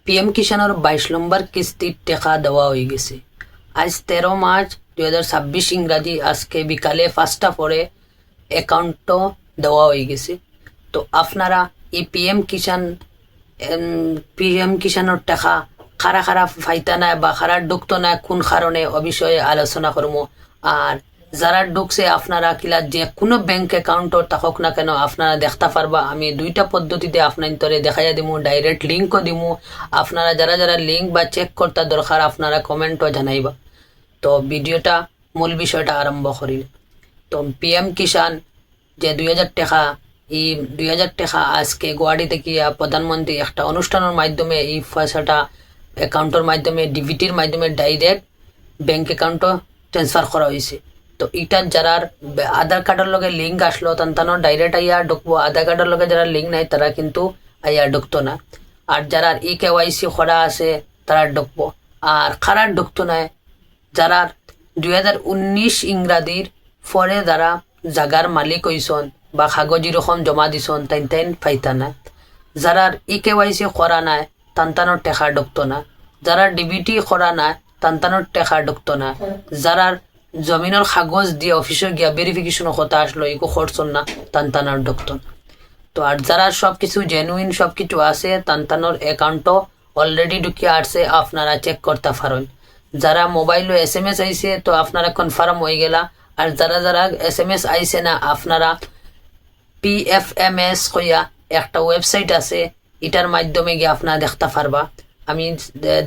PM কিষাণের 22 নম্বর কিস্তির টাকা দেওয়া হয়ে গেছে। আজ 13 মার্চ 2026 ইংরাজি, আজকে বিকালে 5টা পরে অ্যাকাউন্টও দেওয়া হয়ে গেছে। তো আপনারা এই পিএম কিষাণের টাকা খারা খারা ফাইতা না বা খারা ঢুকতো না, কোন কারণে ও বিষয়ে আলোচনা করবো। আর যারা ঢুকছে আপনারা কিলা যে কোনো ব্যাংক অ্যাকাউন্টও থাকুক না কেন আপনারা দেখতে পারবা। আমি দুইটা পদ্ধতিতে আপনার দেখাইয়া দিমু, ডাইরেক্ট লিঙ্কও দিমু। আপনারা যারা যারা লিঙ্ক বা চেক করতে দরকার আপনারা কমেন্টও জানাইবা। তো ভিডিওটা মূল বিষয়টা আরম্ভ করি। তো পিএম কিষাণ যে 2000 টাকা, এই 2000 টাকা আজকে গুয়াহাটি থেকে প্রধানমন্ত্রী একটা অনুষ্ঠানের মাধ্যমে এই পয়সাটা অ্যাকাউন্টের মাধ্যমে ডিবিটির মাধ্যমে ডাইরেক্ট ব্যাংক অ্যাকাউন্টও ট্রান্সফার করা হয়েছে। তো এটার যারা আধার কার্ডের লগে লিঙ্ক আসলো তানো ডাইরেক্ট আইয়া ঢুকবো, আধার কার্ডের লগে যারা লিঙ্ক নাই তারা কিন্তু আইয়া ঢুকতো না। আর যারা KYC করা আছে তারা ঢুকবো, আর খারাপ ঢুকতো না। যারা 2019 ইংরাজির পরে যারা জাগার মালিক হইছন বা কাগজি রকম জমা দিছন তাইন পাইতা না। যারা KYC করা নাই তান্তানোর টেকা ঢুকতো না। যারা ডিবিটি করা নাই তান্তানোর টেকা ঢুকতো না। যারা জমিনের কাগজ দিয়ে অফিসে গিয়া ভেরিফিকেশনের কথা আসলো এগো করছন না, তান্তানোর ঢুকতো না। তো আর যারা সবকিছু জেনুইন সবকিছু আছে তান্তানোর অ্যাকাউন্টও অলরেডি ঢুকিয়ে আসছে, আপনারা চেক করতে পারেন। যারা মোবাইলে SMS আইছে তো আপনারা কনফার্ম হয়ে গেলা। আর যারা যারা SMS আইছে না আপনারা PFMS কইয়া একটা ওয়েবসাইট আছে, এটার মাধ্যমে গিয়ে আপনারা দেখতে পারবা। আমি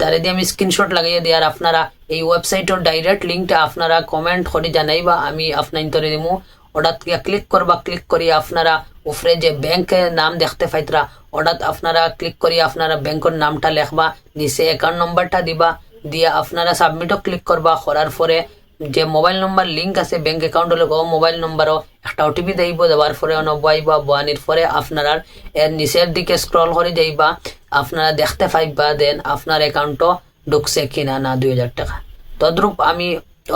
দাঁড়িয়ে দিয়ে আমি স্ক্রিনশট লাগিয়ে দিই, আর আপনারা এই ওয়েবসাইটের ডাইরেক্ট লিঙ্কটা আপনারা কমেন্ট করে জানাইবা, আমি আপনার ইন্তরে দিমু। ওটাত গিয়া ক্লিক করবা, ক্লিক করি আপনারা উপরে যে ব্যাংকের নাম দেখতে পাইতরা ওটাত আপনারা ক্লিক করি আপনারা ব্যাংকের নামটা লেখবা, নিচে অ্যাকাউন্ট নম্বরটা দিবা, দিয়ে আপনারা সাবমিটও ক্লিক করবা। করার পরে যে মোবাইল নম্বর লিঙ্ক আছে ব্যাংক অ্যাকাউন্টের লোক মোবাইল নম্বরও একটা OTP দেব, দেওয়ার পরে বয়াইবা, বয়ানির পরে আপনারা এর নিচের দিকে স্ক্রল করে যাইবা, আপনারা দেখতে পাইবা দেন আপনার অ্যাকাউন্টও ঢুকছে কিনা না 2000 টাকা। তদ্রূপ আমি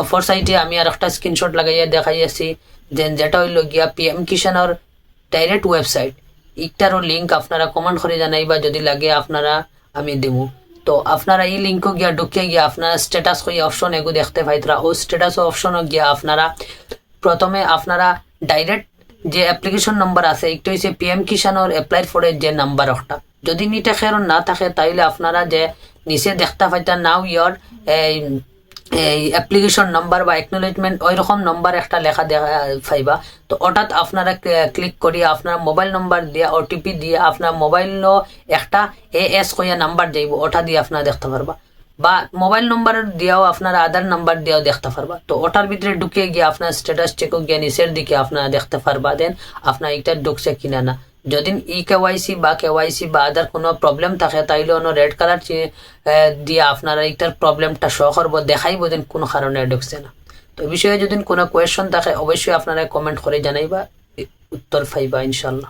অফার সাইটে আমি আর একটা স্ক্রিনশট লাগাইয়া দেখাইয়াছি যেটা হইল গিয়া পিএম কিষাণের ডাইরেক্ট ওয়েবসাইট, ইটারও লিঙ্ক আপনারা কমেন্ট করে জানাইবা, যদি লাগে আপনারা আমি দেবো। তো আপনারা এই লিঙ্কও গিয়া ঢুকিয়ে গিয়া আপনারা স্ট্যাটাস কই অপশন এগু দেখতে পাইতরা, ও স্ট্যাটাস অপশনও গিয়া আপনারা প্রথমে আপনারা ডাইরেক্ট যে অ্যাপ্লিকেশন নাম্বার আছে একটু হচ্ছে পিএম কিষাণের অ্যাপ্লাই ফরে যে নাম্বার একটা যদি নিতে খের না থাকে তাইলে আপনারা যে নিচে দেখতে পাইতেন নাও ইয়র এই অ্যাপ্লিকেশন নাম্বার বা অ্যাকনোলেজমেন্ট ওই রকম নাম্বার একটা লেখা দেখা পাইবা। তো ওটাত আপনারা ক্লিক করিয়া আপনার মোবাইল নাম্বার দিয়ে OTP দিয়ে আপনার মোবাইলও একটা AS কইয়া নাম্বার যাইব, ওটা দিয়ে আপনারা দেখতে পারবা। বা মোবাইল নম্বর দিয়েও আপনারা আধার নাম্বার দিয়েও দেখতে পারবা। তো ওটার ভিতরে ঢুকিয়ে গিয়ে আপনার স্ট্যাটাস চেক গিয়ে নিচের দিকে আপনারা দেখতে পারবা দেন আপনার এটা ঢুকছে কিনা না। যদি KYC বা KYC বা আদার কোনো প্রবলেম থাকে তাইলে অন্য রেড কালার দিয়ে আপনারা এইটার প্রবলেমটা শো করবো, দেখাইব দেন কোনো কারণে ঢুকছে না। তো এই বিষয়ে যদি কোনো কোয়েশন থাকে অবশ্যই আপনারা কমেন্ট করে জানাইবা, উত্তর পাইবা ইনশাল্লাহ।